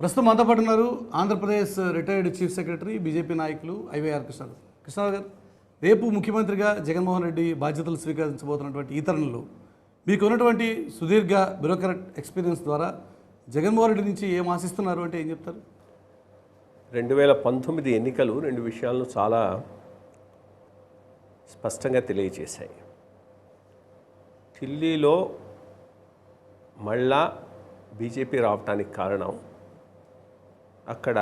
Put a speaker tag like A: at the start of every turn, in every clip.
A: ప్రస్తుతం మనతో పాటు ఉన్నారు Andhra Pradesh retired chief secretary BJP నాయకులు ఐవైఆర్ కృష్ణారావు. కృష్ణారావు గారు, రేపు ముఖ్యమంత్రిగా జగన్మోహన్ రెడ్డి బాధ్యతలు స్వీకరించబోతున్నటువంటి ఈ తరుణంలో మీకు ఉన్నటువంటి సుదీర్ఘ బ్యూరోక్రాట్ ఎక్స్పీరియన్స్ ద్వారా జగన్మోహన్ రెడ్డి నుంచి ఏం ఆశిస్తున్నారు అంటే ఏం చెప్తారు?
B: 2019 ఎన్నికలు రెండు విషయాలను చాలా స్పష్టంగా తెలియజేశాయి. ఢిల్లీలో మళ్ళా బీజేపీ రావటానికి కారణం అక్కడ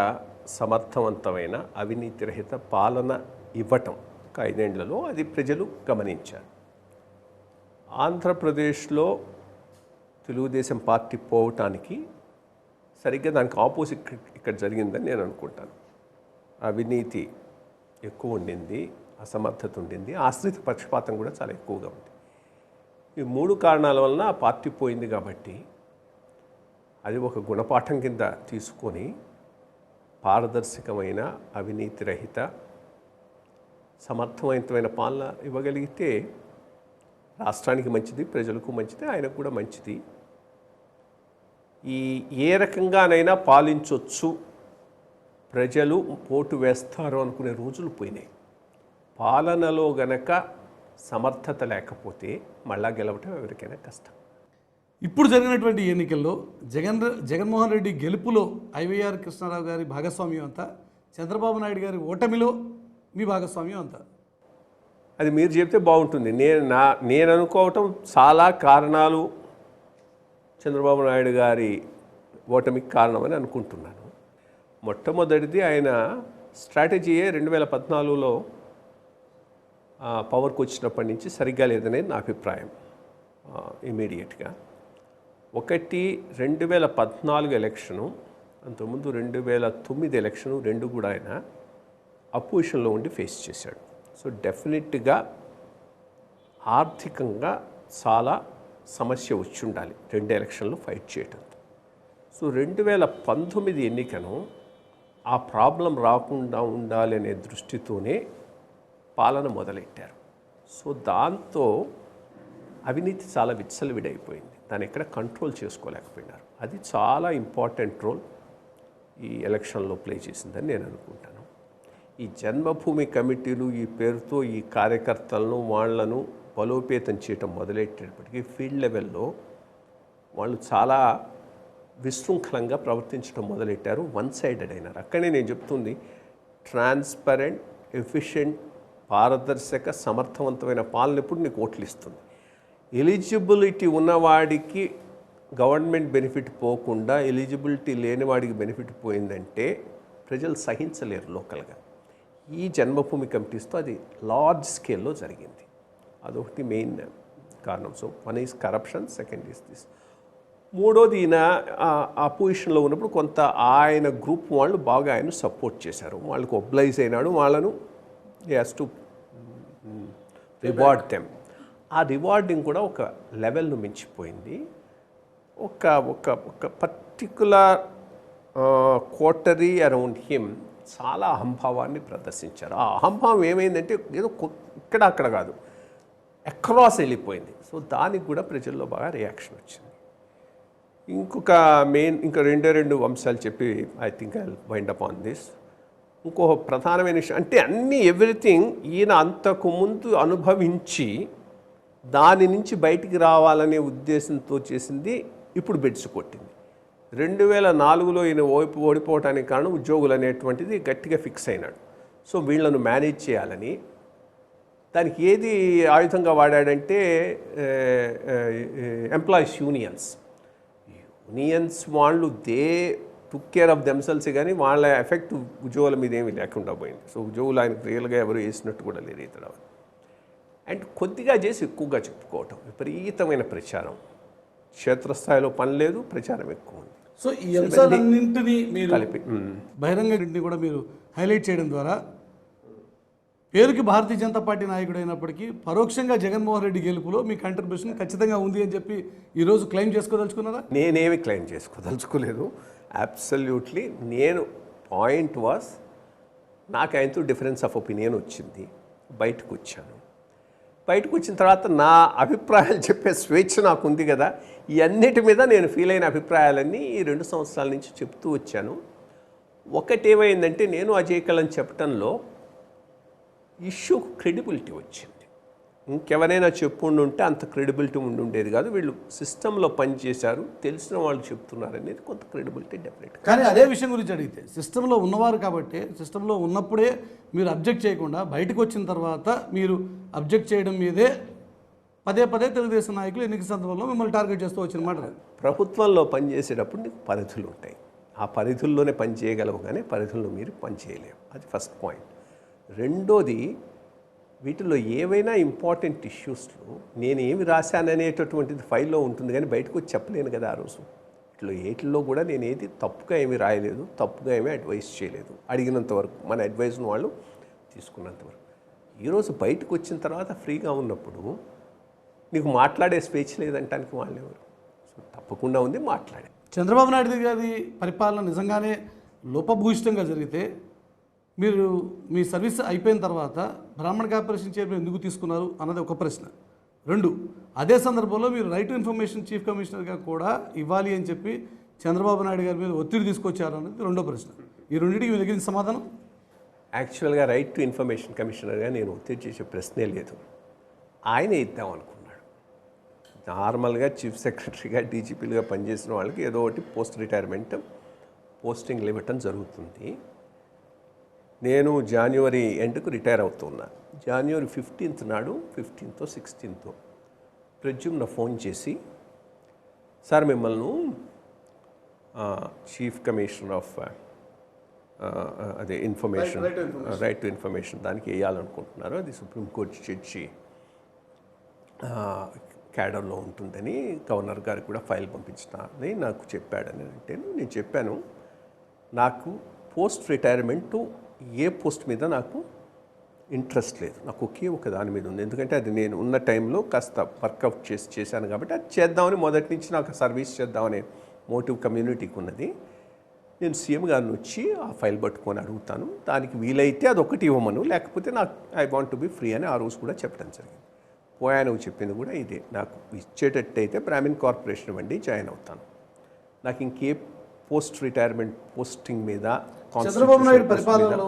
B: సమర్థవంతమైన అవినీతి రహిత పాలన ఇవ్వటం. ఒక 5 ఏళ్లలో అది ప్రజలు గమనించారు. ఆంధ్రప్రదేశ్లో తెలుగుదేశం పార్టీ పోవటానికి సరిగ్గా దానికి ఆపోజిట్ ఇక్కడ జరిగిందని నేను అనుకుంటాను. అవినీతి ఎక్కువ ఉండింది, అసమర్థత ఉండింది, ఆశ్రిత పక్షపాతం కూడా చాలా ఎక్కువగా ఉంది. ఈ 3 కారణాల వలన ఆ పార్టీ పోయింది. కాబట్టి అది ఒక గుణపాఠం కింద తీసుకొని పారదర్శకమైన అవినీతి రహిత సమర్థవంతమైన పాలన ఇవ్వగలిగితే రాష్ట్రానికి మంచిది, ప్రజలకు మంచిది, ఆయనకు కూడా మంచిది. ఏ రకంగానైనా పాలించవచ్చు, ప్రజలు ఓటు వేస్తారు అనుకునే రోజులు పోయినాయి. పాలనలో గనక సమర్థత లేకపోతే మళ్ళా గెలవటం ఎవరికైనా కష్టం.
A: ఇప్పుడు జరిగినటువంటి ఎన్నికల్లో జగన్మోహన్ రెడ్డి గెలుపులో ఐవైఆర్ కృష్ణారావు గారి భాగస్వామ్యం అంతా, చంద్రబాబు నాయుడు గారి ఓటమిలో మీ భాగస్వామ్యం అంతా.
B: అది మీరు చెప్తే బాగుంటుంది. నేను అనుకోవటం చాలా కారణాలు చంద్రబాబు నాయుడు గారి ఓటమికి కారణమని అనుకుంటున్నాను. మొట్టమొదటిది ఆయన స్ట్రాటజీయే 2014లో పవర్కి వచ్చినప్పటి నుంచి సరిగ్గా లేదనేది నా అభిప్రాయం. ఇమీడియట్గా 2014 ఎలక్షను, అంతకుముందు 2009 ఎలక్షను, రెండు కూడా ఆయన అపోజిషన్లో ఉండి ఫేస్ చేశాడు. సో డెఫినెట్గా ఆర్థికంగా చాలా సమస్య వచ్చి ఉండాలి 2 ఎలక్షన్లు ఫైట్ చేయడంతో. సో 2019 ఎన్నికను ఆ ప్రాబ్లం రాకుండా ఉండాలి అనే దృష్టితోనే పాలన మొదలెట్టారు. సో దాంతో అవినీతి చాలా విచ్చలవిడైపోయింది. దాన్ని ఎక్కడ కంట్రోల్ చేసుకోలేకపోయినారు. అది చాలా ఇంపార్టెంట్ రోల్ ఈ ఎలక్షన్లో ప్లే చేసిందని నేను అనుకుంటాను. ఈ జన్మభూమి కమిటీలు ఈ పేరుతో ఈ కార్యకర్తలను వాళ్లను బలోపేతం చేయటం మొదలెట్టేటప్పటికీ ఫీల్డ్ లెవెల్లో వాళ్ళు చాలా విశృంఖలంగా ప్రవర్తించడం మొదలెట్టారు. వన్ సైడెడ్ అయినారు. అక్కడే నేను చెప్తుంది, ట్రాన్స్పరెంట్, ఎఫిషియెంట్, పారదర్శక, సమర్థవంతమైన పాలన ఎప్పుడు నీకు ఓట్లు ఇస్తుంది. ఎలిజిబిలిటీ ఉన్నవాడికి గవర్నమెంట్ బెనిఫిట్ పోకుండా ఎలిజిబిలిటీ లేనివాడికి బెనిఫిట్ పోయిందంటే ప్రజలు సహించలేరు లోకల్గా. ఈ జన్మభూమి కమిటీస్తో అది లార్జ్ స్కేల్లో జరిగింది. అదొకటి మెయిన్ కారణం. So one is corruption, second is this. మూడోది, ఈయన ఆ పొజిషన్లో ఉన్నప్పుడు కొంత ఆయన గ్రూప్ వాళ్ళు బాగా ఆయన సపోర్ట్ చేశారు. వాళ్ళకు ఒబ్లైజ్ అయినాడు, వాళ్ళను హి హ్యాస్ టు రివార్డ్ దెమ్. ఆ రివార్డింగ్ కూడా ఒక లెవెల్ను మించిపోయింది. ఒక ఒక ఒక పర్టికులర్ కోటరీ అరౌండ్ హిమ్ చాలా అహంభావాన్ని ప్రదర్శించారు. ఆ అహంభావం ఏమైందంటే ఏదో ఇక్కడ అక్కడ కాదు, అక్రాస్ వెళ్ళిపోయింది. సో దానికి కూడా ప్రజల్లో బాగా రియాక్షన్ వచ్చింది. ఇంకా రెండు అంశాలు చెప్పి I think I wind up on this. ఇంకో ప్రధానమైన విషయం అంటే ఎవ్రీథింగ్ ఈయన అంతకుముందు అనుభవించి దాని నుంచి బయటికి రావాలనే ఉద్దేశంతో చేసింది ఇప్పుడు బెడ్స్ కొట్టింది. 2004లో ఈయన ఓడిపోవటానికి కారణం ఉద్యోగులు అనేటువంటిది గట్టిగా ఫిక్స్ అయినాడు. సో వీళ్ళను మేనేజ్ చేయాలని దానికి ఏది ఆయుధంగా వాడాడంటే ఎంప్లాయీస్ యూనియన్స్ వాళ్ళు టుక్ కేర్ ఆఫ్ దెమ్సెల్స్, కానీ వాళ్ళ ఎఫెక్ట్ ఉద్యోగుల మీద ఏమీ లేకుండా పోయింది. సో ఉద్యోగులు ఆయనకు రియల్గా ఎవరు వేసినట్టు కూడా లేదు ఇతడు. అండ్ కొద్దిగా చేసి ఎక్కువగా చెప్పుకోవటం, విపరీతమైన ప్రచారం, క్షేత్రస్థాయిలో పని లేదు, ప్రచారం ఎక్కువ ఉంది.
A: సో ఈ అంశాలన్నింటినీ మీరు కలిపి బహిరంగ కూడా మీరు హైలైట్ చేయడం ద్వారా పేరుకి భారతీయ జనతా పార్టీ నాయకుడు అయినప్పటికీ పరోక్షంగా జగన్మోహన్ రెడ్డి గెలుపులో మీ కంట్రిబ్యూషన్ ఖచ్చితంగా ఉంది అని చెప్పి ఈరోజు క్లెయిమ్ చేసుకోదలుచుకున్నారా?
B: నేనేమి క్లెయిమ్ చేసుకోదలుచుకోలేదు. అబ్సల్యూట్లీ. నేను పాయింట్ వాస్, నాకు ఆయనతో డిఫరెన్స్ ఆఫ్ ఒపీనియన్ వచ్చింది, బయటకు వచ్చాను. బయటకు వచ్చిన తర్వాత నా అభిప్రాయాలు చెప్పే స్వేచ్ఛ నాకు ఉంది కదా, ఈ అన్నిటి మీద నేను ఫీల్ అయిన అభిప్రాయాలన్నీ ఈ 2 సంవత్సరాల నుంచి చెప్తూ వచ్చాను. ఒకటి ఏమైందంటే, నేను అజయ్ కల్లని చెప్పడంలో ఇష్యూకు క్రెడిబిలిటీ వచ్చింది. ఇంకెవరైనా చెప్పుండుంటే అంత క్రెడిబిలిటీ ఉండేది కాదు. వీళ్ళు సిస్టంలో పనిచేశారు, తెలిసిన వాళ్ళు చెప్తున్నారు అనేది కొంత క్రెడిబిలిటీ డెఫినెట్.
A: కానీ అదే విషయం గురించి అడిగితే, సిస్టంలో ఉన్నవారు కాబట్టి సిస్టంలో ఉన్నప్పుడే మీరు అబ్జెక్ట్ చేయకుండా బయటకు వచ్చిన తర్వాత మీరు అబ్జెక్ట్ చేయడం మీదే పదే పదే తెలుగుదేశం నాయకులు ఎన్నికల సందర్భంలో మిమ్మల్ని టార్గెట్ చేస్తూ వచ్చిన మాట.
B: ప్రభుత్వంలో పనిచేసేటప్పుడు నీకు పరిధులు ఉంటాయి, ఆ పరిధుల్లోనే పని చేయగలవు, కానీ పరిధుల్లో మీరు పని చేయలేవు. అది ఫస్ట్ పాయింట్. రెండోది, వీటిలో ఏవైనా ఇంపార్టెంట్ ఇష్యూస్లో నేను ఏమి రాశాననేటటువంటిది ఫైల్లో ఉంటుంది, కానీ బయటకు వచ్చి చెప్పలేను కదా ఆ రోజు. వీటిలో కూడా నేను ఏది తప్పుగా ఏమీ రాయలేదు, తప్పుగా ఏమీ అడ్వైస్ చేయలేదు. అడిగినంత వరకు మన అడ్వైస్ను వాళ్ళు తీసుకున్నంత వరకు. ఈరోజు బయటకు వచ్చిన తర్వాత ఫ్రీగా ఉన్నప్పుడు నీకు మాట్లాడే స్వేచ్ఛ లేదంటానికి వాళ్ళు ఎవరు? సో తప్పకుండా ఉంది, మాట్లాడే.
A: చంద్రబాబు నాయుడు గారి పరిపాలన నిజంగానే లోపభూయిష్టంగా జరిగితే మీరు మీ సర్వీస్ అయిపోయిన తర్వాత బ్రాహ్మణ కార్పొరేషన్ చైర్మన్ ఎందుకు తీసుకున్నారు అన్నది ఒక ప్రశ్న. 2, అదే సందర్భంలో మీరు రైట్ టు ఇన్ఫర్మేషన్ చీఫ్ కమిషనర్గా కూడా ఇవ్వాలి అని చెప్పి చంద్రబాబు నాయుడు గారి మీద ఒత్తిడి తీసుకొచ్చారు అన్నది రెండో ప్రశ్న. ఈ రెండింటికి మీ దగ్గర సమాధానం?
B: యాక్చువల్గా రైట్ టు ఇన్ఫర్మేషన్ కమిషనర్గా నేను ఒత్తిడి చేసే ప్రశ్నే లేదు, ఆయనే ఇద్దాం అనుకున్నాడు. నార్మల్గా చీఫ్ సెక్రటరీగా డీజీపీలుగా పనిచేసిన వాళ్ళకి ఏదో ఒకటి పోస్ట్ రిటైర్మెంట్ పోస్టింగ్లు ఇవ్వటం జరుగుతుంది. నేను జనవరి ఎండ్కు రిటైర్ అవుతున్నా. జనవరి 15th నాడు, 15th, 16th ప్రజ్యుమ్న ఫోన్ చేసి, సార్ మిమ్మల్ని చీఫ్ కమిషనర్ ఆఫ్ అదే ఇన్ఫర్మేషన్, రైట్ టు ఇన్ఫర్మేషన్ దానికి వేయాలనుకుంటున్నారు, అది సుప్రీంకోర్టు జడ్జి క్యాడర్లో ఉంటుందని గవర్నర్ గారికి కూడా ఫైల్ పంపించినారని నాకు చెప్పాడని అంటే, నేను చెప్పాను నాకు పోస్ట్ రిటైర్మెంటు ఏ పోస్ట్ మీద నాకు ఇంట్రెస్ట్ లేదు, నాకు ఒకే ఒక దాని మీద ఉంది. ఎందుకంటే అది నేను ఉన్న టైంలో కాస్త వర్కౌట్ చేశాను కాబట్టి అది చేద్దామని, మొదటి నుంచి నాకు సర్వీస్ చేద్దామనే మోటివ్ కమ్యూనిటీకి ఉన్నది. నేను సీఎం గారిని వచ్చి ఆ ఫైల్ పట్టుకొని అడుగుతాను, దానికి వీలైతే అది ఒకటి ఇవ్వమను, లేకపోతే నాకు I want to be free అని ఆ రోజు కూడా చెప్పడం జరిగింది. నువ్వు చెప్పింది కూడా ఇదే, నాకు ఇచ్చేటట్టయితే బ్రాహ్మిన్ కార్పొరేషన్ ఇవ్వండి, జాయిన్ అవుతాను. నాకు ఇంకే పోస్ట్ రిటైర్మెంట్ పోస్టింగ్ మీద,
A: చంద్రబాబు నాయుడు పరిపాలనలో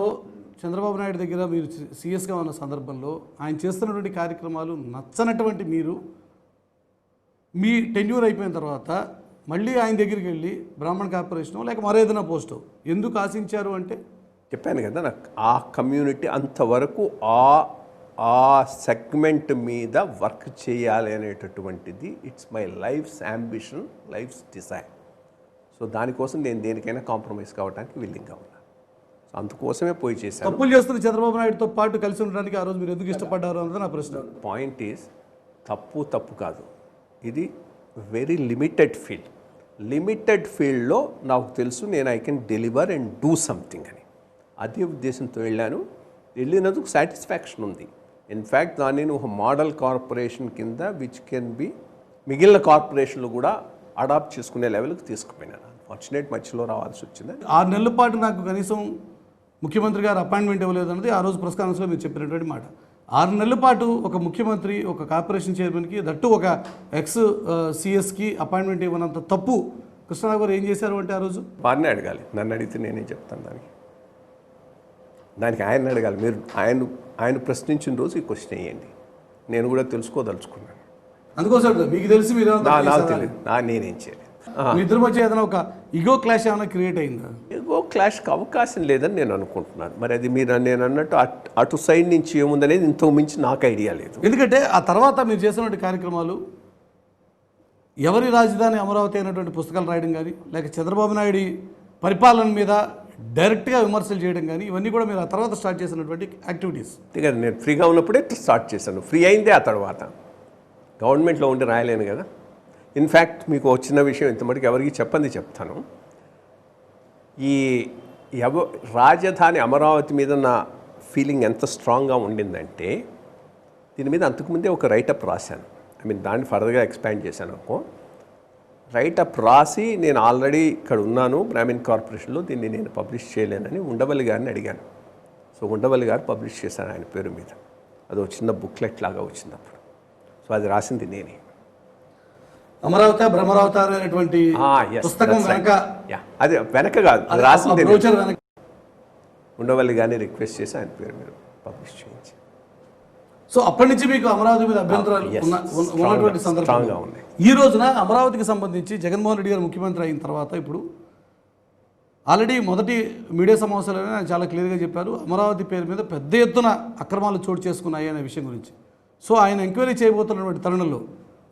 A: చంద్రబాబు నాయుడు దగ్గర మీరు సీఎస్గా ఉన్న సందర్భంలో ఆయన చేస్తున్నటువంటి కార్యక్రమాలు నచ్చనటువంటి మీరు మీ టెన్యూర్ అయిపోయిన తర్వాత మళ్ళీ ఆయన దగ్గరికి వెళ్ళి బ్రాహ్మణ కార్పొరేషన్ లేక మరో ఏదైనా పోస్టు ఎందుకు ఆశించారు అంటే,
B: చెప్పాను కదా, నాకు ఆ కమ్యూనిటీ అంతవరకు ఆ సెగ్మెంట్ మీద వర్క్ చేయాలి అనేటటువంటిది it's my life's ambition, life's desire. So దానికోసం నేను దేనికైనా కాంప్రమైజ్ కావడానికి విల్లింగ్గా ఉన్నాను. సో అందుకోసమే పోయి చేశాను.
A: తప్పులు చేస్తున్న చంద్రబాబు నాయుడుతో పాటు కలిసి ఉండడానికి ఆ రోజు మీరు ఎందుకు ఇష్టపడ్డారు అన్నది నా ప్రశ్న.
B: పాయింట్ ఈజ్, తప్పు కాదు, ఇది వెరీ లిమిటెడ్ ఫీల్డ్. లిమిటెడ్ ఫీల్డ్లో నాకు తెలుసు నేను I can deliver and do something అని, అదే ఉద్దేశంతో వెళ్ళినందుకు సాటిస్ఫాక్షన్ ఉంది. ఇన్ఫ్యాక్ట్ దాన్ని ఒక మోడల్ కార్పొరేషన్ కింద విచ్ కెన్ బి మిగిలిన కార్పొరేషన్లు కూడా అడాప్ట్ చేసుకునే లెవెల్కి తీసుకుపోయినాను. అన్ఫార్చునేట్ మధ్యలో రావాల్సి వచ్చింది.
A: 6 నెలల పాటు నాకు కనీసం ముఖ్యమంత్రి గారు అపాయింట్మెంట్ ఇవ్వలేదు అన్నది ఆ రోజు ప్రెస్ కాన్ఫరెన్స్లో మీరు చెప్పినటువంటి మాట. 6 నెలల పాటు ఒక ముఖ్యమంత్రి ఒక కార్పొరేషన్ చైర్మన్కి, దట్టు ఒక ఎక్స్ సిఎస్కి అపాయింట్మెంట్ ఇవ్వనంత తప్పు కృష్ణరావు గారు ఏం చేశారు అంటే ఆ రోజు?
B: వారిని అడగాలి, నన్ను అడిగితే నేనేం చెప్తాను దానికి ఆయన అడగాలి. మీరు ఆయన ప్రశ్నించిన రోజు ఈ క్వశ్చన్ వేయండి, నేను కూడా తెలుసుకోదలుచుకున్నాను.
A: అందుకోసం మీకు తెలిసి మీరు
B: నాకు తెలియదు, నేనేం చేయలేదు.
A: మీ ఇద్దరి మధ్య ఏదైనా ఒక ఈగో క్లాష్ ఏమైనా క్రియేట్ అయిందా?
B: ఈగో క్లాష్కి అవకాశం లేదని నేను అనుకుంటున్నాను. మరి అది నేను అన్నట్టు అటు సైడ్ నుంచి ఏముందనేది ఇంతకు మించి నాకు ఐడియా లేదు.
A: ఎందుకంటే ఆ తర్వాత మీరు చేసినటువంటి కార్యక్రమాలు ఎవరి రాజధాని అమరావతి అయినటువంటి పుస్తకాలు రాయడం కానీ, లేక చంద్రబాబు నాయుడు పరిపాలన మీద డైరెక్ట్గా విమర్శలు చేయడం కానీ, ఇవన్నీ కూడా మీరు ఆ తర్వాత స్టార్ట్ చేసినటువంటి యాక్టివిటీస్.
B: అంతే నేను ఫ్రీగా ఉన్నప్పుడే స్టార్ట్ చేశాను. ఫ్రీ అయిందే ఆ తర్వాత, గవర్నమెంట్లో ఉండి రాయలేను కదా. ఇన్ఫ్యాక్ట్ మీకు వచ్చిన విషయం ఇంతమటికి ఎవరికి చెప్తాను. ఈ రాజధాని అమరావతి మీద నా ఫీలింగ్ ఎంత స్ట్రాంగ్గా ఉండిందంటే, దీని మీద అంతకుముందే ఒక రైటప్ రాశాను. దాన్ని ఫర్దర్గా ఎక్స్పాండ్ చేశాను. రైటప్ రాసి నేను ఆల్రెడీ ఇక్కడ ఉన్నాను బ్రాహ్మిన్ కార్పొరేషన్లో, దీన్ని నేను పబ్లిష్ చేయలేనని ఉండవల్లి గారిని అడిగాను. సో ఉండవల్లి గారు పబ్లిష్ చేశాను ఆయన పేరు మీద. అదో చిన్న బుక్లెట్ లాగా వచ్చింది అప్పుడు. సో అది రాసింది నేనే.
A: అమరావతి భ్రమరావతి అనేటువంటి
B: Yes,
A: పుస్తకం
B: that's right.
A: వెనక
B: Yeah, అది వెనక కాదు, అది రాసింది నేనే.
A: బ్రోచర్ వెనక
B: ఉండవల్లి కానీ రిక్వెస్ట్ చేసి ఆయన పేరు మీరు పబ్లిష్ చేయించి.
A: సో అప్పటి నుంచి మీకు అమరావతి మీద అభ్యంతరాలు
B: yes,
A: ఉన్నటువంటి
B: strong గా
A: సందర్భంగా
B: ఉన్నాయి.
A: ఈ రోజున అమరావతికి సంబంధించి జగన్మోహన్ రెడ్డి గారు ముఖ్యమంత్రి అయిన తర్వాత ఇప్పుడు ఆల్రెడీ మొదటి మీడియా సమావేశాల్లోనే ఆయన చాలా క్లియర్గా చెప్పారు, అమరావతి పేరు మీద పెద్ద ఎత్తున అక్రమాలు చోటు చేసుకున్నాయి అనే విషయం గురించి. సో ఆయన ఎంక్వైరీ చేయబోతున్నటువంటి తరుణంలో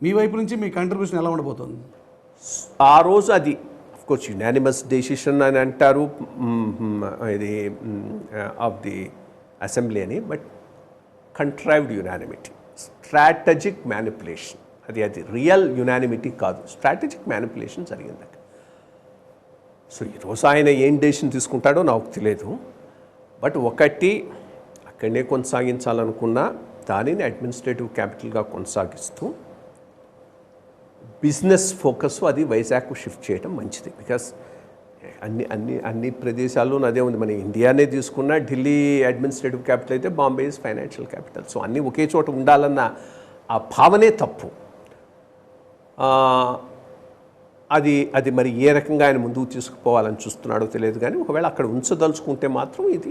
A: మీ వైపు నుంచి మీ కంట్రిబ్యూషన్ ఎలా ఉండబోతుంది?
B: ఆ రోజు అది అఫ్కోర్స్ యునానిమస్ డెసిషన్ అని అంటారు ఇది ఆఫ్ ది అసెంబ్లీ అని, బట్ కంట్రైవ్డ్ యునానిమిటీ, స్ట్రాటజిక్ మ్యానిపులేషన్. అది రియల్ యునానిమిటీ కాదు, స్ట్రాటజిక్ మ్యానిపులేషన్ జరిగింది అక్కడ. సో ఈరోజు ఆయన ఏం డెసిషన్ తీసుకుంటాడో నాకు తెలియదు. బట్ ఒకటి అక్కడనే కొనసాగించాలనుకున్నా దానిని అడ్మినిస్ట్రేటివ్ క్యాపిటల్గా కొనసాగిస్తూ బిజినెస్ ఫోకస్ అది వైజాగ్కు షిఫ్ట్ చేయడం మంచిది. బికాస్ అన్ని ప్రదేశాల్లో అదే ఉంది. మన ఇండియానే తీసుకున్నా ఢిల్లీ అడ్మినిస్ట్రేటివ్ క్యాపిటల్ అయితే, Bombay is financial capital. So అన్నీ ఒకే చోట ఉండాలన్న ఆ భావనే తప్పు. అది మరి ఏ రకంగా ఆయన ముందుకు తీసుకుపోవాలని చూస్తున్నాడో తెలియదు, కానీ ఒకవేళ అక్కడ ఉంచదలుచుకుంటే మాత్రం ఇది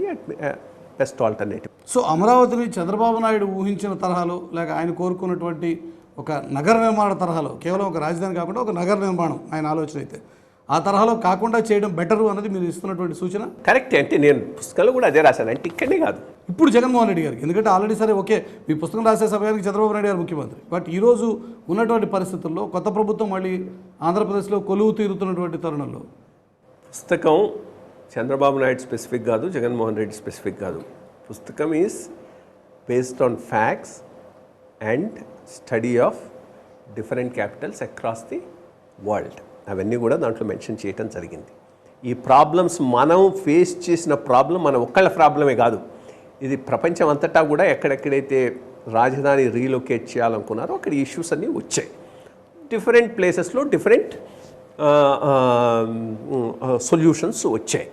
B: బెస్ట్ ఆల్టర్నేటివ్.
A: సో అమరావతిని చంద్రబాబు నాయుడు ఊహించిన తరహాలో లేక ఆయన కోరుకున్నటువంటి ఒక నగర నిర్మాణ తరహాలో, కేవలం ఒక రాజధాని కాకుండా ఒక నగర నిర్మాణం ఆయన ఆలోచన అయితే, ఆ తరహాలో కాకుండా చేయడం బెటరు అన్నది మీరు ఇస్తున్నటువంటి సూచన
B: కరెక్ట్. అంటే నేను పుస్తకాలు కూడా అదే రాశాను, అంటే ఇక్కడే కాదు
A: ఇప్పుడు జగన్మోహన్ రెడ్డి గారికి. ఎందుకంటే ఆల్రెడీ సరే ఓకే, మీ పుస్తకం రాసే సమయానికి చంద్రబాబు నాయుడు గారు ముఖ్యమంత్రి, బట్ ఈరోజు ఉన్నటువంటి పరిస్థితుల్లో కొత్త ప్రభుత్వం మళ్ళీ ఆంధ్రప్రదేశ్లో కొలువు తీరుతున్నటువంటి తరుణంలో
B: పుస్తకం చంద్రబాబు నాయుడు స్పెసిఫిక్ కాదు, జగన్మోహన్ రెడ్డి స్పెసిఫిక్ కాదు. పుస్తకం is based on facts and study of different Capitals across the world. అవన్నీ కూడా దాంట్లో మెన్షన్ చేయడం జరిగింది. ఈ ప్రాబ్లమ్స్ మనం ఫేస్ చేసిన ప్రాబ్లం మన ఒక్కళ్ళ ప్రాబ్లమే కాదు, ఇది ప్రపంచం అంతటా కూడా ఎక్కడెక్కడైతే రాజధాని రీలొకేట్ చేయాలనుకున్నారో అక్కడ ఇష్యూస్ అన్నీ వచ్చాయి. డిఫరెంట్ ప్లేసెస్లో డిఫరెంట్ సొల్యూషన్స్ వచ్చాయి.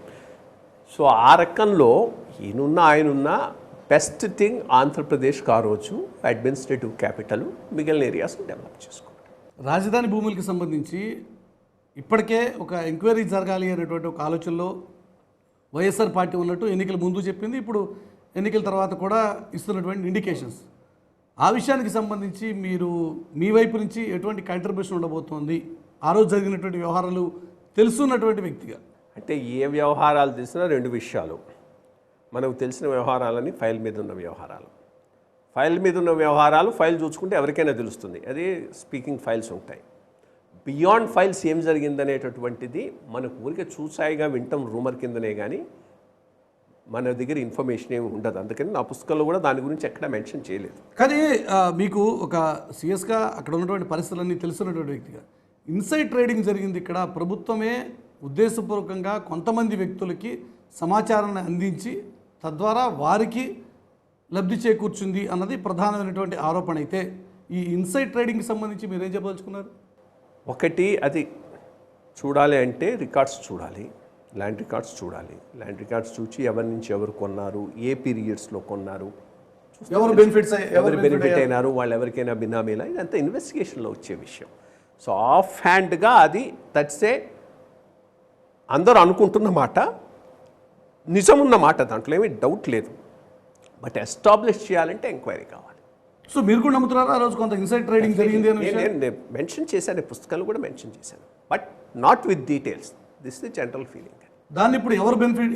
B: సో ఆ రకంలో ఆయనున్న బెస్ట్ థింగ్ ఆంధ్రప్రదేశ్కి ఆ రోజు అడ్మినిస్ట్రేటివ్ క్యాపిటల్, మిగిలిన ఏరియాస్ని డెవలప్ చేసుకోవాలి.
A: రాజధాని భూములకి సంబంధించి ఇప్పటికే ఒక ఎంక్వైరీ జరగాలి అనేటువంటి ఒక ఆలోచనలో వైఎస్ఆర్ పార్టీ ఉన్నట్టు ఎన్నికల ముందు చెప్పింది, ఇప్పుడు ఎన్నికల తర్వాత కూడా ఇస్తున్నటువంటి ఇండికేషన్స్. ఆ విషయానికి సంబంధించి మీరు మీ వైపు నుంచి ఎటువంటి కంట్రిబ్యూషన్ ఉండబోతోంది? ఆ రోజు జరిగినటువంటి వ్యవహారాలు తెలుసున్నటువంటి వ్యక్తిగా.
B: అంటే ఏ వ్యవహారాలు తెలిసినా రెండు విషయాలు. మనకు తెలిసిన వ్యవహారాలని ఫైల్ మీద ఉన్న వ్యవహారాలు. ఫైల్ మీద ఉన్న వ్యవహారాలు ఫైల్ చూసుకుంటే ఎవరికైనా తెలుస్తుంది, అది స్పీకింగ్ ఫైల్స్ ఉంటాయి. బియాండ్ ఫైల్స్ ఏం జరిగిందనేటటువంటిది మనకు ఊరికే చూసాయిగా వింటాం రూమర్ కిందనే, కానీ మన దగ్గర ఇన్ఫర్మేషన్ ఏమి ఉండదు. అందుకని నా పుస్తకంలో కూడా దాని గురించి ఎక్కడ మెన్షన్ చేయలేదు.
A: కానీ మీకు ఒక సిఎస్గా అక్కడ ఉన్నటువంటి పరిస్థితులన్నీ తెలుసున్నటువంటి వ్యక్తిగా ఇన్సైడ్ ట్రేడింగ్ జరిగింది ఇక్కడ. ప్రభుత్వమే ఉద్దేశపూర్వకంగా కొంతమంది వ్యక్తులకి సమాచారాన్ని అందించి తద్వారా వారికి లబ్ధి చేకూర్చుంది అన్నది ప్రధానమైనటువంటి ఆరోపణ. అయితే ఈ ఇన్సైడ్ ట్రేడింగ్కి సంబంధించి మీరేం చెప్పదలుచుకున్నారు?
B: ఒకటి, అది చూడాలి అంటే రికార్డ్స్ చూడాలి, ల్యాండ్ రికార్డ్స్ చూడాలి. ల్యాండ్ రికార్డ్స్ చూసి ఎవరి నుంచి ఎవరు కొన్నారు, ఏ పీరియడ్స్లో కొన్నారు,
A: ఎవరు
B: బెనిఫిట్ అయినారు, వాళ్ళు ఎవరికైనా బినామీలా, ఇదంతా ఇన్వెస్టిగేషన్లో వచ్చే విషయం. సో ఆఫ్ హ్యాండ్గా అది దట్సే అందరూ అనుకుంటున్న మాట, నిజమున్న మాట, దాంట్లో ఏమీ డౌట్ లేదు. బట్ ఎస్టాబ్లిష్ చేయాలంటే ఎంక్వైరీ కావాలి.
A: సో మీరు కూడా నమ్ముతున్నారా ఆ రోజు కొంత ఇన్సైడ్ ట్రేడింగ్ జరిగింది అని?
B: నేను మెన్షన్ చేశాను, పుస్తకాలు కూడా మెన్షన్ చేశాను, but not with details. This the general feeling.
A: దాన్ని ఇప్పుడు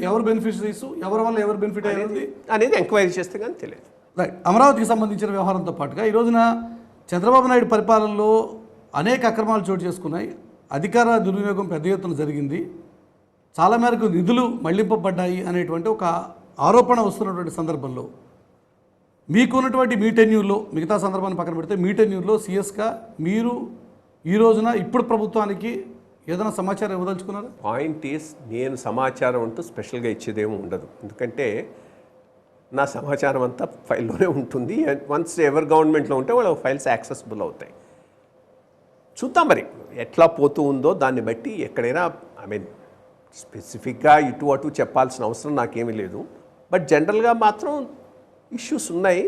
A: ఎవరు బెనిఫిషరీస్, ఎవరి వల్ల ఎవరు బెనిఫిట్ అయ్యేది
B: అనేది ఎంక్వైరీ చేస్తే కానీ తెలియదు.
A: రైట్. అమరావతికి సంబంధించిన వ్యవహారంతో పాటుగా ఈ రోజున చంద్రబాబు నాయుడు పరిపాలనలో అనేక అక్రమాలు చోటు చేసుకున్నాయి. అధికార దుర్వినియోగం పెద్ద ఎత్తున జరిగింది. చాలా మేరకు నిధులు మళ్లింపబడ్డాయి అనేటువంటి ఒక ఆరోపణ వస్తున్నటువంటి సందర్భంలో మీకున్నటువంటి మీ టెన్యూర్లో, మిగతా సందర్భాన్ని పక్కన పెడితే మీ టెన్యూర్లో సిఎస్గా మీరు ఈ రోజున ఇప్పుడు ప్రభుత్వానికి ఏదైనా సమాచారం ఇవ్వదలుచుకున్నారు?
B: పాయింట్ ఈస్, నేను సమాచారం అంటూ స్పెషల్గా ఇచ్చేదేమీ ఉండదు, ఎందుకంటే నా సమాచారం అంతా ఫైల్లోనే ఉంటుంది. వన్స్ ఎవర్ గవర్నమెంట్లో ఉంటే వాళ్ళ ఫైల్స్ యాక్సెసిబుల్ అవుతాయి. చూద్దాం మరి ఎట్లా పోతూ ఉందో దాన్ని బట్టి. ఎక్కడైనా స్పెసిఫిక్గా ఇటు అటు చెప్పాల్సిన అవసరం నాకేమీ లేదు. బట్ జనరల్గా మాత్రం ఇష్యూస్ ఉన్నాయి.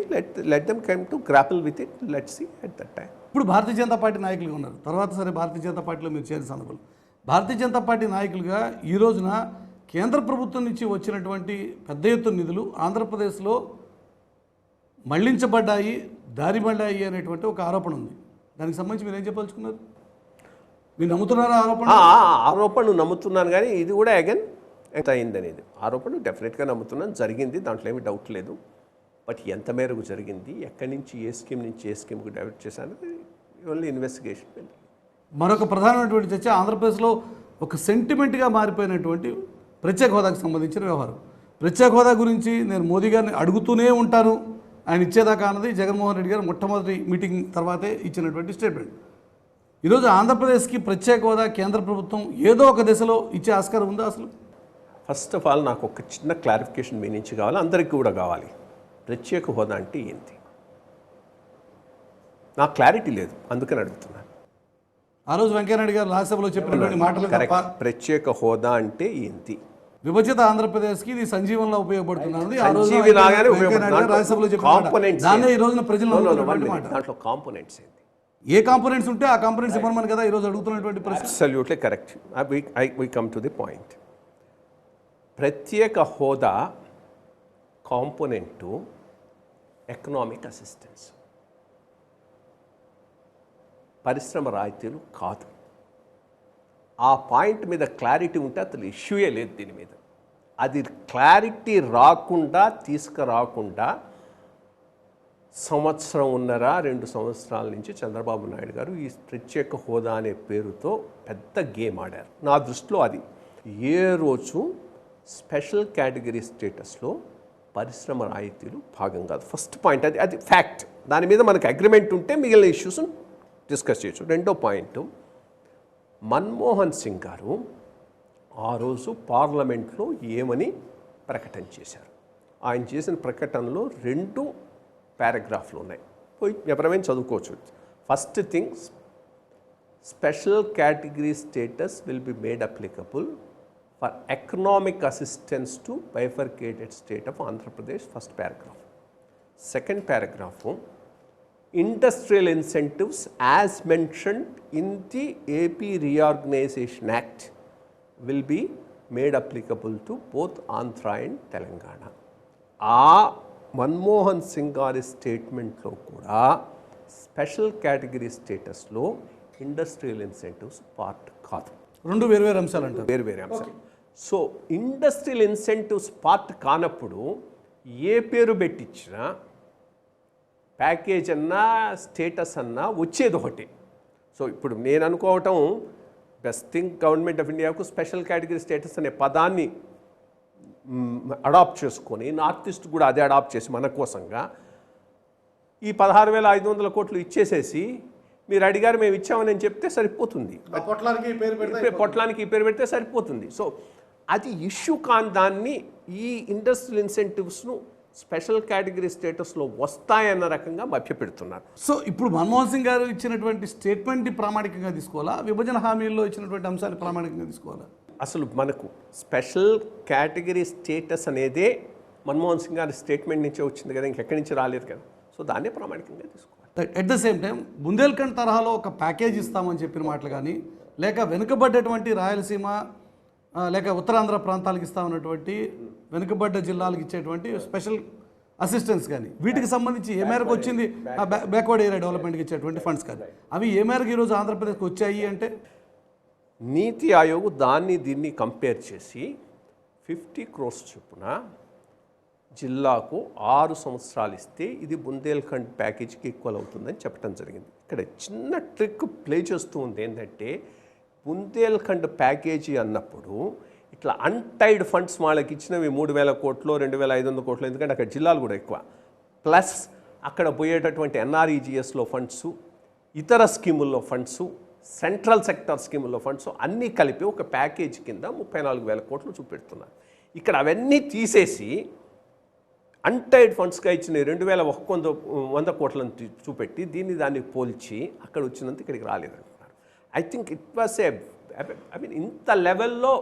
B: Let them come to grapple with it. Let's see at that time.
A: ఇప్పుడు భారతీయ జనతా పార్టీ నాయకులుగా ఉన్నారు, తర్వాత సరే భారతీయ జనతా పార్టీలో మీరు చేరిన సందర్భంలో భారతీయ జనతా పార్టీ నాయకులుగా ఈ రోజున కేంద్ర ప్రభుత్వం నుంచి వచ్చినటువంటి పెద్ద ఎత్తున నిధులు ఆంధ్రప్రదేశ్లో మళ్లించబడ్డాయి, దారిబడ్డాయి అనేటువంటి ఒక ఆరోపణ ఉంది. దానికి సంబంధించి మీరు ఏం చెప్పదలుచుకున్నారు? మీరు నమ్ముతున్నారా ఆరోపణ?
B: ఆరోపణ నమ్ముతున్నాను, కానీ ఇది కూడా అగైన్ ఎంత అయింది అనేది ఆరోపణ డెఫినెట్గా నమ్ముతున్నాను. జరిగింది, దాంట్లో ఏమీ డౌట్ లేదు. బట్ ఎంత మేరకు జరిగింది, ఎక్కడి నుంచి ఏ స్కీమ్ నుంచి ఏ స్కీమ్కి డైవర్ట్ చేశాను, ఓన్లీ ఇన్వెస్టిగేషన్ వెళ్ళి.
A: మరొక ప్రధానమైనటువంటి చర్చ ఆంధ్రప్రదేశ్లో ఒక సెంటిమెంట్గా మారిపోయినటువంటి ప్రత్యేక హోదాకు సంబంధించిన వ్యవహారం. ప్రత్యేక హోదా గురించి నేను మోదీ గారిని అడుగుతూనే ఉంటాను, ఆయన ఇచ్చేదాకా అన్నది జగన్మోహన్ రెడ్డి గారు మొట్టమొదటి మీటింగ్ తర్వాతే ఇచ్చినటువంటి స్టేట్మెంట్. ఈరోజు ఆంధ్రప్రదేశ్కి ప్రత్యేక హోదా కేంద్ర ప్రభుత్వం ఏదో ఒక దశలో ఇచ్చే ఆస్కారం ఉందా అసలు?
B: ఫస్ట్ ఆఫ్ ఆల్ నాకు ఒక చిన్న క్లారిఫికేషన్ మీ నుంచి కావాలి, అందరికీ కూడా కావాలి. ప్రత్యేక హోదా అంటే ఏంటి? నాకు క్లారిటీ లేదు, అందుకని అడుగుతున్నాను.
A: ఆ రోజు వెంకయ్యనాయుడు గారు రాజ్యసభలో చెప్పినటువంటి మాటలు తప్ప
B: ప్రత్యేక హోదా అంటే ఏంటి?
A: విభజిత ఆంధ్రప్రదేశ్కి ఇది సంజీవంలో ఉపయోగపడుతున్నది.
B: దాంట్లో కాంపోనెంట్స్ ఏంటి?
A: ఏ కాంపోనెంట్స్ ఉంటే ఆ కాంపోనెంట్స్ ఇవ్వమని కదా ఈరోజు అడుగుతున్నటువంటి ప్రశ్న.
B: Absolutely correct. We come to the point. ప్రత్యేక హోదా కాంపోనెంటు ఎకనామిక్ అసిస్టెన్స్, పరిశ్రమ రాయితీలు కాదు. ఆ పాయింట్ మీద క్లారిటీ ఉంటే అసలు ఇష్యూయే లేదు దీని మీద. అది క్లారిటీ రాకుండా తీసుకురాకుండా సంవత్సరంన్నర 2 సంవత్సరాల నుంచి చంద్రబాబు నాయుడు గారు ఈ ప్రత్యేక హోదా అనే పేరుతో పెద్ద గేమ్ ఆడారు. నా దృష్టిలో అది ఏ రోజు స్పెషల్ కేటగిరీ స్టేటస్లో పరిశ్రమ రాయితీలు భాగం కాదు. ఫస్ట్ పాయింట్ అది ఫ్యాక్ట్. దాని మీద మనకు అగ్రిమెంట్ ఉంటే మిగిలిన ఇష్యూస్ డిస్కస్ చేయొచ్చు. రెండో పాయింట్, మన్మోహన్ సింగ్ గారు ఆ రోజు పార్లమెంట్లో ఏమని ప్రకటన చేశారు? ఆయన చేసిన ప్రకటనలో 2 పారాగ్రాఫ్లు ఉన్నాయి, పోయి ఎవరైనా చదువుకోవచ్చు. First thing, special category status will be made applicable for economic assistance to bifurcated state of Andhra Pradesh. First paragraph. Second paragraph, industrial incentives as mentioned in the AP Reorganization Act will be made applicable to both Andhra and Telangana. ఆ మన్మోహన్ సింగ్ గారి స్టేట్మెంట్లో కూడా special category స్టేటస్లో industrial incentives part కాదు.
A: 2 వేర్వేరు అంశాలు అంటారు.
B: వేర్వేరు అంశాలు. సో ఇండస్ట్రియల్ ఇన్సెంటివ్స్ పార్ట్ కానప్పుడు ఏ పేరు పెట్టించినా ప్యాకేజ్ అన్నా స్టేటస్ అన్నా వచ్చేది ఒకటి. సో ఇప్పుడు నేను అనుకోవటం బెస్ట్ థింగ్ గవర్నమెంట్ ఆఫ్ ఇండియాకు స్పెషల్ కేటగిరీ స్టేటస్ అనే పదాన్ని అడాప్ట్ చేసుకొని నార్త్ ఈస్ట్ కూడా అదే అడాప్ట్ చేసి మన కోసంగా ఈ 16,500 కోట్లు ఇచ్చేసేసి మీరు అడిగారు మేము ఇచ్చామని చెప్తే సరిపోతుంది. పొట్లానికి ఈ పేరు పెడితే సరిపోతుంది. సో అది ఇష్యూ కాని దాన్ని ఈ ఇండస్ట్రియల్ ఇన్సెంటివ్స్ను స్పెషల్ కేటగిరీ స్టేటస్లో వస్తాయన్న రకంగా మభ్యపెడుతున్నారు.
A: సో ఇప్పుడు మన్మోహన్ సింగ్ గారు ఇచ్చినటువంటి స్టేట్మెంట్ని ప్రామాణికంగా తీసుకోవాలా, విభజన హామీల్లో ఇచ్చినటువంటి అంశాన్ని ప్రామాణికంగా తీసుకోవాలా?
B: అసలు మనకు స్పెషల్ కేటగిరీ స్టేటస్ అనేదే మన్మోహన్ సింగ్ గారి స్టేట్మెంట్ నుంచే వచ్చింది కదా, ఇంకెక్కడి నుంచి రాలేదు కదా. సో దాన్నే ప్రామాణికంగా తీసుకోవాలి.
A: At the same time Bundelkhand తరహాలో ఒక ప్యాకేజ్ ఇస్తామని చెప్పిన మాటలు కానీ, లేక వెనుకబడ్డటువంటి రాయలసీమ లేక ఉత్తరాంధ్ర ప్రాంతాలకు ఇస్తామన్నటువంటి వెనుకబడ్డ జిల్లాలకు ఇచ్చేటువంటి స్పెషల్ అసిస్టెన్స్ కానీ, వీటికి సంబంధించి ఏ మేరకు వచ్చింది? బ్యాక్వర్డ్ ఏరియా డెవలప్మెంట్కి ఇచ్చేటువంటి ఫండ్స్ కానీ అవి ఏ మేరకు ఈరోజు ఆంధ్రప్రదేశ్కి వచ్చాయి అంటే,
B: నీతి ఆయోగ్ దాన్ని దీన్ని కంపేర్ చేసి 50 crores చొప్పున జిల్లాకు 6 సంవత్సరాలు ఇస్తే ఇది బుందేల్ఖండ్ ప్యాకేజీకి ఈక్వల్ అవుతుందని చెప్పడం జరిగింది. ఇక్కడ చిన్న ట్రిక్ ప్లే చేస్తూ ఉంది. ఏంటంటే బుందేల్ఖండ్ ప్యాకేజీ అన్నప్పుడు ఇట్లా అన్టైడ్ ఫండ్స్ వాళ్ళకి ఇచ్చినవి 3,000 కోట్లు 2,500 కోట్లు, ఎందుకంటే అక్కడ జిల్లాలు కూడా ఎక్కువ, ప్లస్ అక్కడ పోయేటటువంటి ఎన్ఆర్ఈజిఎస్లో ఫండ్స్, ఇతర స్కీముల్లో ఫండ్స్, సెంట్రల్ సెక్టర్ స్కీముల్లో ఫండ్స్ అన్నీ కలిపి ఒక ప్యాకేజీ కింద 34,000 కోట్లు చూపెడుతున్నారు. ఇక్కడ అవన్నీ తీసేసి అన్టైడ్ ఫండ్స్గా ఇచ్చిన 2,100 కోట్లను చూపెట్టి దాన్ని పోల్చి అక్కడ వచ్చినంత ఇక్కడికి రాలేదంటున్నారు. ఐ థింక్ ఇట్ వాస్ ఇంత లెవెల్లో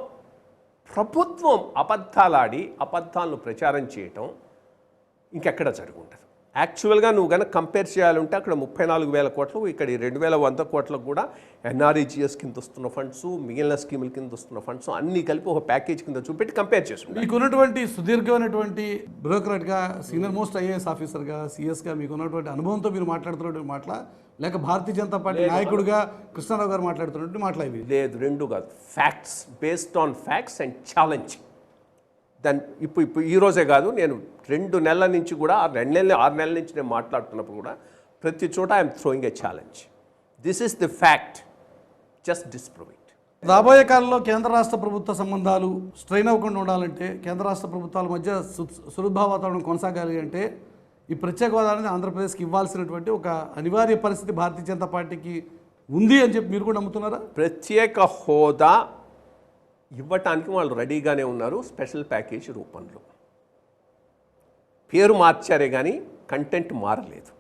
B: ప్రభుత్వం అబద్ధాలాడి అబద్ధాలను ప్రచారం చేయటం ఇంకెక్కడ జరిగి ఉండదు. యాక్చువల్గా నువ్వు కనుక కంపేర్ చేయాలంటే అక్కడ 34,000 కోట్లు, ఇక్కడ 2,100 కోట్లకు కూడా ఎన్ఆర్ఈజిఎస్ కింద వస్తున్న ఫండ్స్, మిగిలిన స్కీముల కింద వస్తున్న ఫండ్స్ అన్నీ కలిపి ఒక ప్యాకేజ్ కింద చూపెట్టి కంపేర్ చేసుకుంటాం.
A: మీకున్నటువంటి సుదీర్ఘమైనటువంటి బ్యూరోక్రాట్గా, సీనియర్ మోస్ట్ ఐఏఎస్ ఆఫీసర్గా, సిఎస్గా మీకున్నటువంటి అనుభవంతో మీరు మాట్లాడుతున్నటువంటి మాటల, లేక భారతీయ జనతా పార్టీ నాయకుడిగా కృష్ణారావు గారు మాట్లాడుతున్నటువంటి మాటలు ఇవి?
B: లేదు, రెండు కాదు. Facts, based on facts and challenge. దాని ఇప్పుడు ఈ రోజే కాదు, నేను 2 నెలల నుంచి కూడా 6 నెలల నుంచి నేను మాట్లాడుతున్నప్పుడు కూడా ప్రతి చోట I'm throwing a challenge. This is the fact, just disprove it.
A: రాబోయే కాలంలో కేంద్ర రాష్ట్ర ప్రభుత్వ సంబంధాలు స్ట్రెయిన్ అవ్వకుండా ఉండాలంటే, కేంద్ర రాష్ట్ర ప్రభుత్వాల మధ్య సుహృద్భావ వాతావరణం కొనసాగాలి అంటే, ఈ ప్రత్యేక హోదా అనేది ఆంధ్రప్రదేశ్కి ఇవ్వాల్సినటువంటి ఒక అనివార్య పరిస్థితి భారతీయ జనతా పార్టీకి ఉంది అని చెప్పి మీరు కూడా నమ్ముతున్నారా?
B: ప్రత్యేక హోదా ఇవ్వటానికి వాళ్ళు రెడీగానే ఉన్నారు, స్పెషల్ ప్యాకేజ్ రూపంలో. పేరు మార్చారే కానీ కంటెంట్ మారలేదు.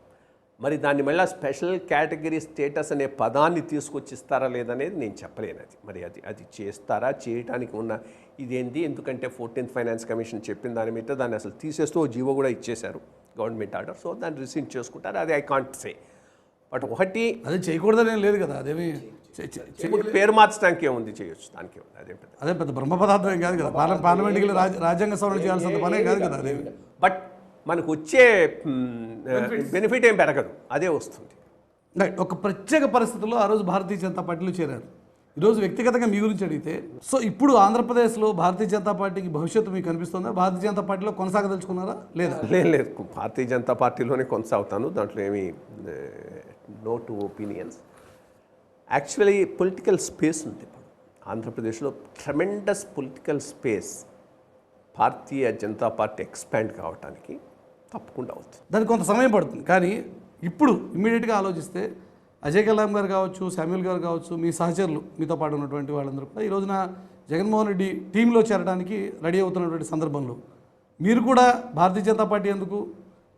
B: మరి దాన్ని మళ్ళీ స్పెషల్ కేటగిరీ స్టేటస్ అనే పదాన్ని తీసుకొచ్చిస్తారా లేదనేది నేను చెప్పలేను. మరి అది చేస్తారా, చేయడానికి ఉన్న ఇదేంటి? ఎందుకంటే 14th ఫైనాన్స్ కమిషన్ చెప్పిన దాని మీద దాన్ని అసలు తీసేస్తూ జీవో కూడా ఇచ్చేశారు, గవర్నమెంట్ ఆర్డర్. సో దాన్ని రిసీవ్ చేసుకుంటారు, అది ఐ కాంట్ సే. బట్ ఒకటి,
A: అది చేయకూడదని లేదు కదా, అదేమి
B: పేరు మార్చడానికి ఏముంది, చేయొచ్చు, దానికి ఉంది.
A: అదే పెద్ద బ్రహ్మ పదార్థం ఏం కాదు కదా, పార్లమెంట్కి రాజ్యాంగ సవరణ చేయాల్సిన పనే కాదు కదా అదేమి.
B: బట్ మనకు వచ్చే బెనిఫిట్ ఏం పెరగదు, అదే వస్తుంది.
A: ఒక ప్రత్యేక పరిస్థితుల్లో ఆ రోజు భారతీయ జనతా పార్టీలో చేరారు. ఈరోజు వ్యక్తిగతంగా మీ గురించి అడిగితే, సో ఇప్పుడు ఆంధ్రప్రదేశ్లో భారతీయ జనతా పార్టీకి భవిష్యత్తు మీకు కనిపిస్తుందా? భారతీయ జనతా పార్టీలో కొనసాగదలుచుకున్నారా లేదా?
B: లేదు, భారతీయ జనతా పార్టీలోనే కొనసాగుతాను, దాంట్లో ఏమీ no two opinions. Actually political space ఉంది ఇప్పుడు ఆంధ్రప్రదేశ్లో, tremendous political space. Bharatiya Janata Party expand కావడానికి తప్పకుండా అవుతుంది.
A: దానికి కొంత సమయం పడుతుంది, కానీ ఇప్పుడు ఇమ్మీడియట్గా ఆలోచిస్తే అజయ్ కల్లాం గారు కావచ్చు, శామ్యూల్ గారు కావచ్చు, మీ సహచరులు, మీతో పాటు ఉన్నటువంటి వాళ్ళందరూ కూడా ఈ రోజున జగన్మోహన్ రెడ్డి టీంలో చేరడానికి రెడీ అవుతున్నటువంటి సందర్భంలో మీరు కూడా భారతీయ జనతా పార్టీ ఎందుకు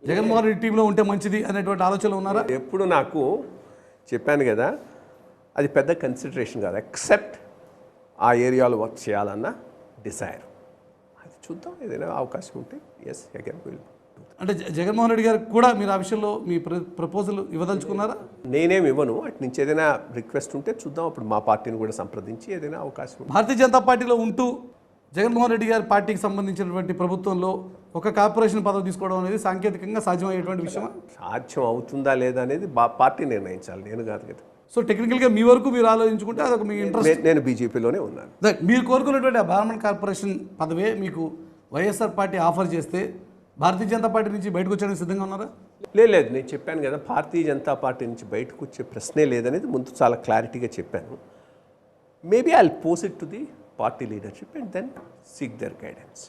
A: జగన్మోహన్ రెడ్డి టీంలో ఉంటే మంచిది అనేటువంటి ఆలోచనలు ఉన్నారా?
B: ఎప్పుడు నాకు చెప్పాను కదా, అది పెద్ద కన్సిడరేషన్ కాదు, ఎక్సెప్ట్ ఆ ఏరియాలో వర్క్ చేయాలన్న డిజైర్. అది చూద్దాం, ఏదైనా అవకాశం ఉంటే ఎస్ అగైన్ విల్.
A: అంటే జగన్మోహన్ రెడ్డి గారికి కూడా మీరు ఆ విషయంలో మీ ప్రపోజల్ ఇవ్వదలుచుకున్నారా?
B: నేనేమి ఇవ్వను, అటు నుంచి ఏదైనా రిక్వెస్ట్ ఉంటే చూద్దాం, అప్పుడు మా పార్టీని కూడా సంప్రదించి ఏదైనా అవకాశం.
A: భారతీయ జనతా పార్టీలో ఉంటూ జగన్మోహన్ రెడ్డి గారి పార్టీకి సంబంధించినటువంటి ప్రభుత్వంలో ఒక కార్పొరేషన్ పదవి తీసుకోవడం అనేది సాంకేతికంగా సాధ్యమయ్యేటువంటి విషయం?
B: సాధ్యం అవుతుందా లేదా అనేది పార్టీ నిర్ణయించాలి, నేను కాదు కదా.
A: సో టెక్నికల్గా మీ వరకు మీరు ఆలోచించుకుంటే అదొక మీ ఇంట్రెస్ట్.
B: నేను బీజేపీలోనే ఉన్నాను.
A: మీరు కోరుకున్నటువంటి ఆ బ్రాహ్మణ్ కార్పొరేషన్ పదవే మీకు వైఎస్ఆర్ పార్టీ ఆఫర్ చేస్తే భారతీయ జనతా పార్టీ నుంచి బయటకు వచ్చేందుకు సిద్ధంగా ఉన్నారా?
B: లేదు, నేను చెప్పాను కదా, భారతీయ జనతా పార్టీ నుంచి బయటకు వచ్చే ప్రశ్నే లేదనేది ముందు చాలా క్లారిటీగా చెప్పాను. Maybe I will pose it to the party leadership and then seek their guidance.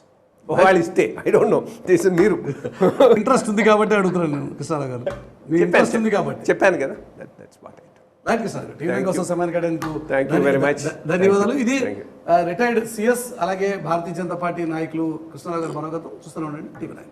B: వాళ్ళు ఇస్తే ఐ డోంట్ నో, మీరు
A: ఇంట్రెస్ట్ ఉంది కాబట్టి అడుగుతున్నాను నేను కృష్ణారావు గారు, మీ ఇంట్రెస్ట్ ఉంది కాబట్టి
B: చెప్పాను కదా. That's what I
A: thank you sir. TV కోసం సమయాన్ని కేటాయించేందుకు
B: థ్యాంక్ యూ వెరీ మచ్,
A: ధన్యవాదాలు. ఇది రిటైర్డ్ సిఎస్ అలాగే భారతీయ జనతా పార్టీ నాయకులు కృష్ణారావు గారు మనోగతం. చూస్తూనే ఉండండి టీవీ9.